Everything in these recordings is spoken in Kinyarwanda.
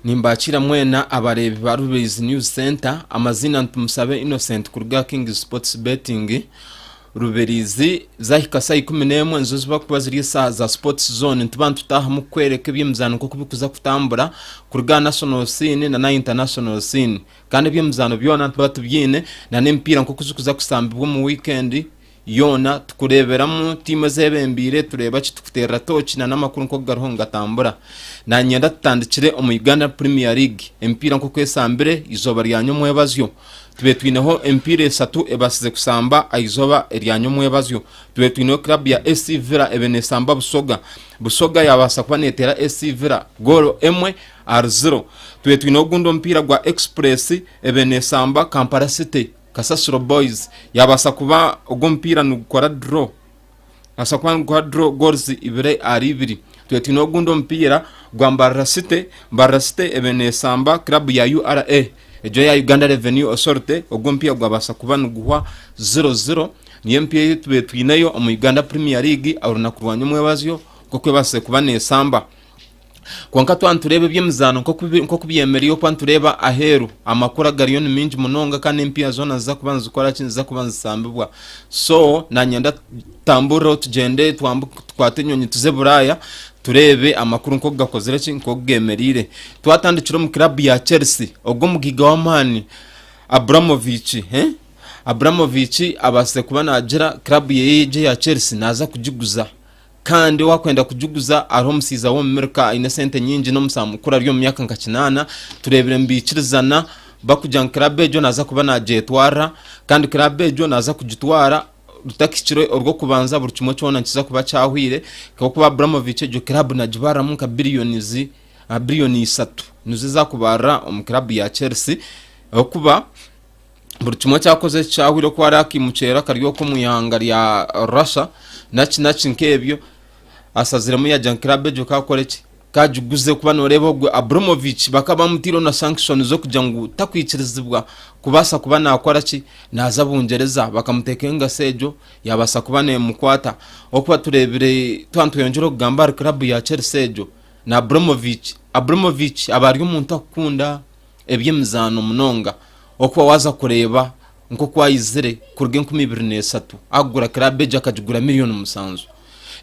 Nimbakira mwena abarebi ba Rubirizi News Center amazina ntumusabe Innocent kurga King Sports Betting Rubirizi zahika saa 11 nzo ziba kuba ziri saa za Sports Zone ntubantu taha mu kwereka ebyemizano ko kubikuza kutambura kurga national scene na international scene kandi ebyemizano byona ntubatubyine na nempira nko kuzukuza kusambibwa mu weekend yona tukureberamu timu zebembire tureba kitukutera toci na namakuru nko garuho ngatambura na nyenda tutandikire mu Uganda Premier League empira nko kwesambire izoba ryanyo mwebazyo tube twineho empire 3 ebasize kusamba aizoba ryanyo mwebazyo tube twineho club ya SC Villa ebenesamba busoga yabasa kubanetera SC Villa goal emwe R0 tube twineho gundo mpira gwa Express ebenesamba Kampala City Kasasiro Boys yabasa kuba ugo mpira nukora draw asa kwa draw goals ibire ari ibiri twetino gundo mpira gwa Mbarra City ebenesamba club ya URA ejo ya Uganda Revenue Authority ugo mpira gwabasa kuba nuguhwa 0-0 niye mpira twetwinayo mu Uganda Premier League aruna kurwanya mwebazyo kokwe base kuba nesamba kwanka twanturebe byemizano nko kubyemeriyo kwantureba aheru amakura gariyoni minji munonga kandi empia zona za kubanza ukora kintu za kubanza sambibwa so nanyenda tamburo tugende twatenyonye tuze buraya turebe amakuru nko gakozera kinko gemerire twatandikira mu club ya Chelsea ubwo mugiga wa mani Abramovich abase kuba nagira club yeje ya Chelsea naza kujiguza kandi wakwenda kujuguza aromsiza wo Amerika ine Sente nyingi no musamukura ryo myaka nkakinana turebere mbikirizana bakujya club ejo naza kuba najetwara kandi club ejo naza kujitwara rutakiciro urwo kubanza buri kimwe cyona kiza kuba cyahwire kuko Abramovich ejo club najibara mu ka billioni 3 nuziza kubara mu club ya Chelsea okuba buri kimwe cyakoze cyahwire ko araki mucera kariyo ko muyanga ya Russia nachi nkebyo asazira mu ya Jan Club ejo kakoreki kajuguze kuba norebo Abramovich bakaba mutiro na sanction zo kujya ngo takwikirizibwa kubasa kuba nakora ki naza bungereza bakamutekenga sejo yabasa kuba ne mukwata okuba turebere twantuyongero kugamba club ya Chelsea ejo na Abramovich abari umuntu akunda ebyemizano munonga okuba waza kureba nko kwayizire kurge 2023 agura club ejo akajugura miliyoni musanzu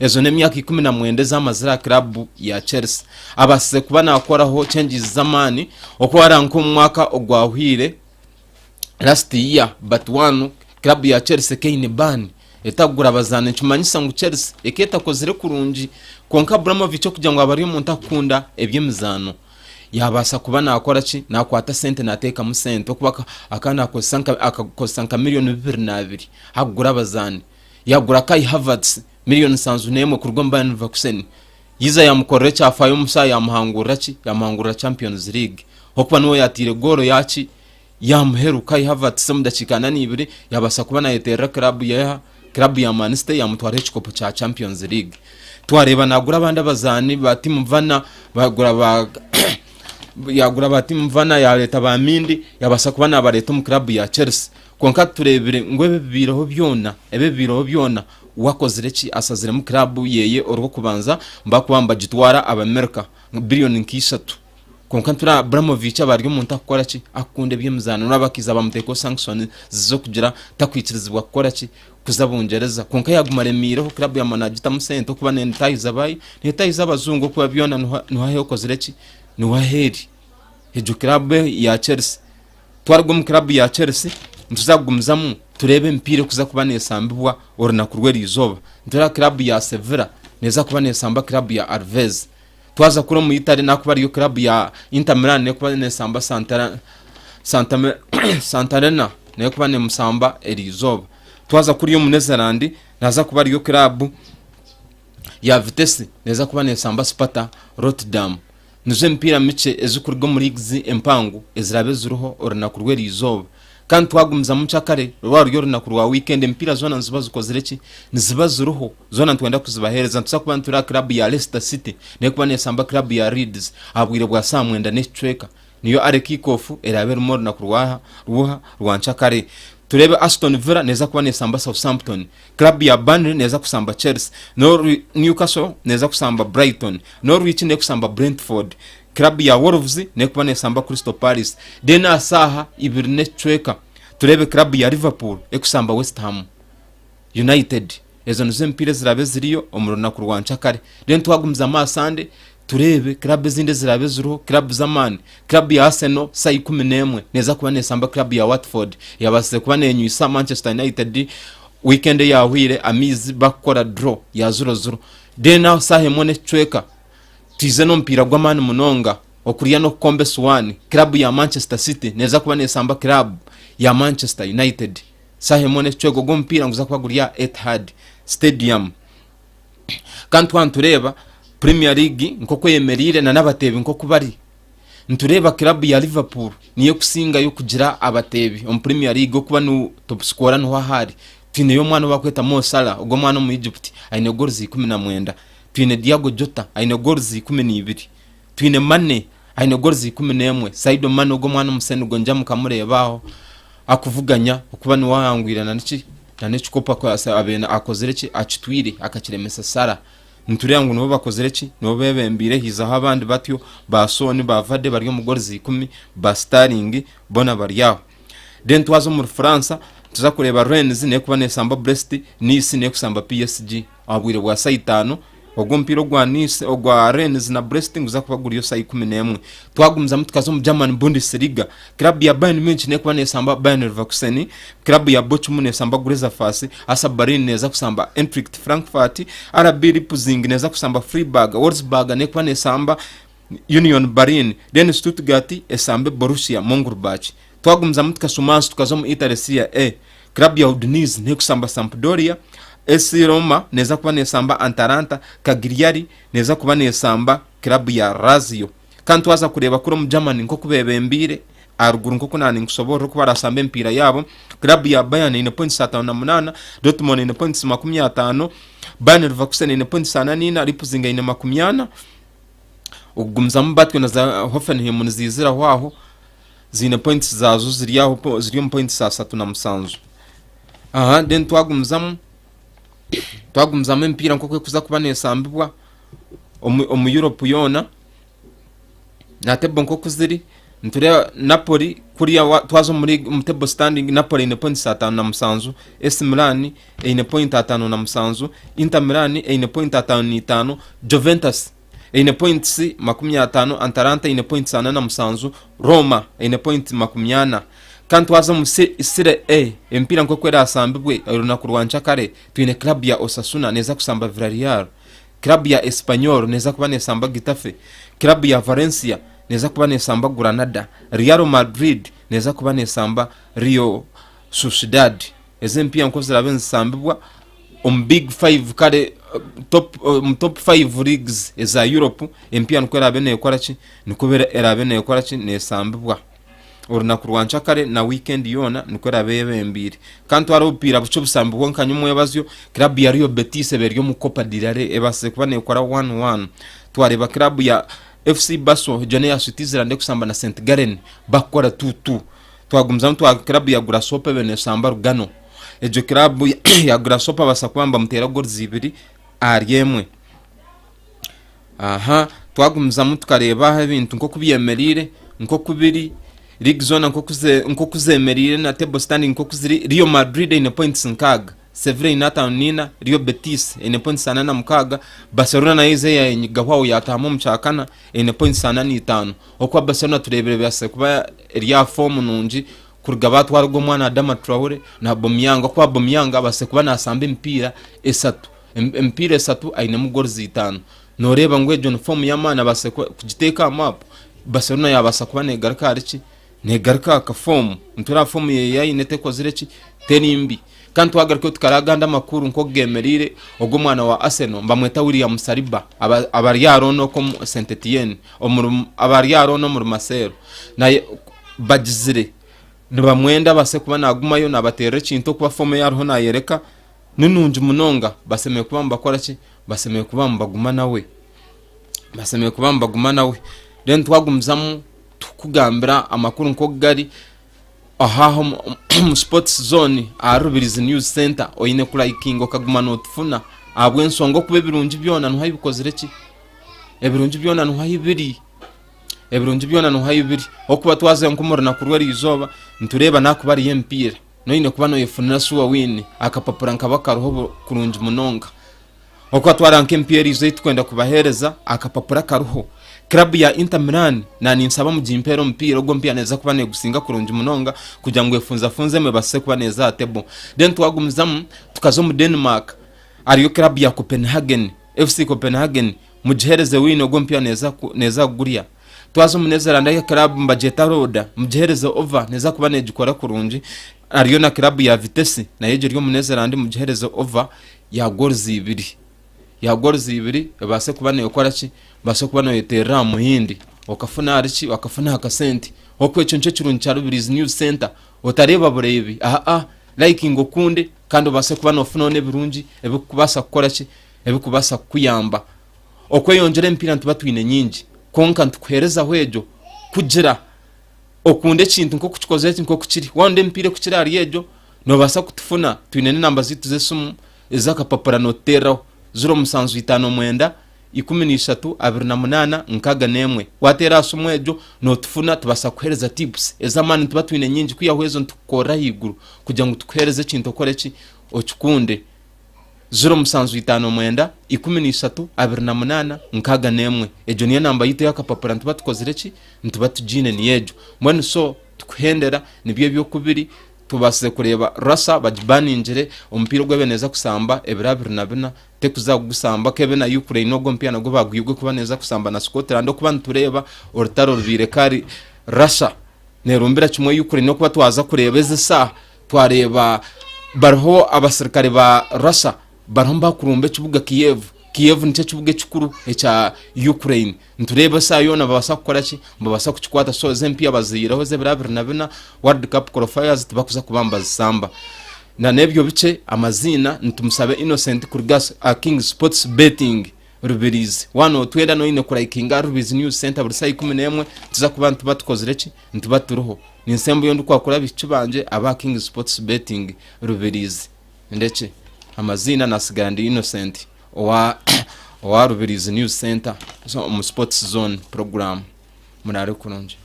ezo ne myaka 19 z'amazira club ya Chelsea abase kuba nakoraho changes zamani okuba aranko mu mwaka ogwahwire last year but one club ya Chelsea kine ban etagura bazane cyumanyisa ngo Chelsea eketa kozire kurunji konka Abramovich kujya ngo abari umuntu akunda ebyemizano yabasa kuba nakora ki nakwata Sente nateka mu Sente okuba akana akosanka miliyoni 22 hagura bazane yagura Kai Havertz miliyoni sanzu nemo kurgomba Nvakuseni yiza yamukorere cyafayo musa yamuhangura Champions League okuba no yatire goro yaci yamuheru Kai Havertz mudakikana nibiri yabasa kuba nayetera club ya Man City yamutware chikopo cha Champions League twareba nagura abandi bazani batimuvana bagura yagura batimuvana ya leta ba mindi yabasa kuba nabareta mu club ya Chelsea konka turebere ngwebe biroho byona wakozire ki asazire mu club yeye orwo kubanza mbakubamba gitwara Abamerika billion nk'ishatu konka tura Abramovich abaryo umuntu akora ki akunde byemizano nabakiza bamuteko sanction zizo kugira takwikirizibwa gukora ki kuzabungereza konka yagumaremiraho club ya managita mu Sente kuba netayiza abazungu kuba byona nuhahe ukozire ki nuwaheri ejo club ya Chelsea twargo mu club ya Chelsea ntuzagumzamu turebe mpire kuza kuba nesambibwa orna kurwera izoba ndera club ya Sevilla neza kuba nesamba club ya Alves twaza kuro mu Italy nakuba ariyo club ya Inter Milan ne kuba nesamba Santarena ne kuba ne musamba erizoba twaza kuri yo mu Netherland naza kuba ariyo club ya Vitesse neza kuba nesamba Sparta Rotterdam nuze mpira mice ezukurgo muri gizi empangu ezirabe zuruho orna kurwera izoba kandi twagumza mu cyakare rwari yorna kurwa weekend mpira zona nzibazo kozireki nizibazuruho zona twenda kuzibahereza ntusakuba ntura club ya Leicester City ne kuba nesamba club ya Leeds abwire bwa samwenda ne striker niyo are kick-off erabe rumor na kurwa rwanchakare turebe Aston Villa neza kuba nesamba Southampton club ya Burnley neza kusamba Chelsea Newcastle neza kusamba Brighton Norwich ne kusamba Brentford club ya Wolves ne kuba nesamba Crystal Palace. Then asaha ibiri necweka turebe club ya Liverpool ekusamba West Ham United. Ezo nizo mpira zirabe ziriyo omuruna kurwanca kare. Then twagumza amasande turebe club zinde zirabe ziriho, club zamani, club ya Arsenal sai 11 neza kuba nesamba club ya Watford yabase kuba nenyuisa Manchester United weekend ya hwire amizi bakora draw ya 0-0. Then now sahe mone chweka tize no mpira gw'amani munonga okuriya no kombe Swan club ya Manchester City neza kuba nesamba club ya Manchester United. Sahe mone chwego go mpira nguza kuba guriya Etihad Stadium. Kantu tureba Premier League nkoko yemerire na nabatebi nkoko bari ntureba club ya Liverpool niyo kusinga yo kugira abatebi on Premier League kuba no top scorer no hahari. Twine yo mwana bakweta Mo Salah ugo mwana mu Egypt aine goals 19. Twine Diego Jota aine goals 12. Twine Mane aine goals 11. Sadio Mane ugo mwana musene gonja mukamurebaho akuvuganya ukuba ni wahangwira na niki kopa ko abena akozereki acitwire akakiremesa Sara. Nturiya ngo no bakozereki no bebembire hiza abandi batyo basoni bavade bari mu goals 10 ba Sterling bona bari yaho. Then twazo mu France tuza kureba Rennes ne kuba nesamba Brest, Nice ne kusamba PSG abwire bwa saa 5 ogwo mpiro gwa Nice ogwa Rennes na Brest nguza kuba guriyo saa 11. Twagumza mutkazo mu German Bundesliga club ya Bayern Munich ne kuba nesamba Bayern Leverkusen, club ya Bochum nesamba Greuther Fürth, asa Berlin neza kusamba Eintracht Frankfurt, RB Leipzig neza kusamba Freiburg, Wolfsburg ne kuba nesamba Union Berlin, then Stuttgart esambe Borussia Mönchengladbach. Twagumza mutkaso tukazo mu Italy Serie A club ya Udinese ne kusamba Sampdoria, AS Roma neza kuba nesamba Atalanta, Cagliari neza kuba nesamba club ya Lazio. Kantu waza kureba kuri mu Germany nko kubebembire aruguru nko kunani nkusobora kuba rasambe mpira yabo club ya Bayern ine points 58, Dortmund ine points 50, Bayern Leverkusen ine points 80, Leipzig ine 50. Ugumza mbatwe na za Hoffenheim nizizira hwaho zine points zazo ziriyo points 37. Aha, then twagumzamu mpira nko kuza kuba nesambibwa omu Europe yona natebo nko kuziri nture Napoli kuriya twazo muri table standing. Napoli ine points 57, AS Milan ine point 57, Inter Milan ine point 55, Juventus ine points 50, Atalanta ine points 47, Roma ine point 50. Kantu waza mu Serie A empira nko kwera asambibwe runa kurwanca kare twine club ya Osasuna neza kusamba Villarreal, club ya Espanyol neza kuba nesamba Getafe, club ya Valencia neza kuba nesamba Granada, Real Madrid neza kuba nesamba Rio Sociedad. Ezempia nko zirabenza sambibwa big 5 kare top 5 leagues eza Europe empia nko rabene yakorachi nikubera erabene yakorachi nesambibwa uruna kurwanca kare na weekend yona niko rabebembire. Kantu arupira buco busambi wonkanyumo yabazyo club ya Rio Betis beryo mu Copa del Rey ebase kuba nekora 1-1. Twareba club ya FC Basso jone ya Switzerland kusamba na Saint Gallen bakora 2-2. Twagumza mtu club ya Grasshopper bene samba Rugano ejo club ya Grasshopper basakwamba mutera goals 2 ariyemwe. Aha, twagumza mtu kareba ibintu nko kubiyemerire nko kubiri League zone nko kuzemerire na table standing nko kuziri Real Madrid ine points 5, Sevilla ine 5, Rio Betis ine points 8, Barcelona na ize ya nyigahwa yatamu mchakana ine points 85. Okwa Barcelona turebere byase kuba ria form nunji kurugaba twargo mwana Adama Traore na Aubameyang. Okwa Aubameyang base kuba nasambe mpira esatu mpira esatu aine mu goals 5. Noreba ngwe John form ya mana base kugiteka map Barcelona yabasa kuba negarka arichi negarka ka form ntura form ye inete kozireki tenimbi. Kantu agarko tukaraganda makuru nko gemerire ogo mwana wa Arsenal mbamweta William Saliba abaryaro no ko Sente abaryaro no muri Masero na bagizire nibamwenda base kuba nagumayo nabatere kinto kuba form yarho na yereka nununje munonga basemeye kuba mbakora ki basemeye kuba mbaguma nawe then twagumzamu tukugambira amakuru nko gari aha mu sports zone arubiriza news center oyine kula ikingo kaguma notfuna abwensongo kube birungi byona ntuhayibikoze reki ebirungi byona ntuhayibiri ebirungi byona no hayibiri okuba twaze nkumura na kurwa rizoba ntureba nakubari yempira noine kuba no yefunira suwa wini akapapura nkabaka roho kurungi munonga okuba twaranka empira izo itwenda kubahereza akapapura karuho club ya Inter Milan na ninsaba mu gimpero mpira ogwo mpia neza kuba ne gusinga kurungi munonga kugira ngo efunze me base kuba neza atebo then twagumizamu tukazo mu Denmark ariyo club ya Copenhagen FC Copenhagen mugihereze wino ogwo mpia neza guria twazo mu Netherlands ya club mbajeta roda mugihereze over neza kuba ne gikora kurungi ariyo na club ya Vitesse na yeje ryo mu Netherlands mugihereze over ya goals 2 base kuba ne ukora ki base kuba no yetera muhindi okafuna arichi wakafuna akasenti okwecho nce kirungi cya Rubirizi News Center otareba burebi liking okunde kandi base kuba no funa ne birungi ebikubasa gukora ki ebikubasa kuyamba okweyonjere mpira ntubatwine nyingi konka ntukwereza hwejo kugira okunde kintu nko kuchikoze nko kuchiri wande mpire kuchira ari ejo no basa kutufuna twine namba zitu zesumu ezakapapura no tera 0759 13 nkaga nemwe watera asumwejo no tufuna tubasa kuhereza tips ezamani tubatwine nyingi kuyahwezo ntukora higuru kugira ngo tukwereze kintu koreki ochukunde 0759 13 nkaga nemwe ejo niyo namba yite yakapapura ntubatukozereki ntubatujine niyejo mwene so tukuhendera nibyo byokubiri tubase kureba rasa bajibaninjire umupira gwebeneza kusamba ebirabirina tekuza gusamba kebe na Ukraine ogwo mpia nago bagwibwe kuba neza kusamba na Scotland okuba ntureba orutaro rubire kari rasa nerumbira kimwe Ukraine okuba twaza kureba ezisa twareba barho abasirikare ba rasa baromba kurumbe kibuga Kiev nice kibuga kikuru echa Ukraine ntureba sa yona babasa gukora ki babasa kukikwata so zempia baziraho zebirabirina World Cup qualifiers tubakuza kubamba samba na nebyo bice amazina ntumusabe Innocent Kurgas a King Sports Betting Rubirizi wano twenda no ine kuraikinga Rubirizi News Center buri sayi 11 tuza kubantu batukozereki ntubaturuho ninsembo yo ndukwa bicubanje aba King Sports Betting Rubirizi ndece amazina nasigandi Innocent wa Rubirizi News Center so mu Sports Zone program munare kurunje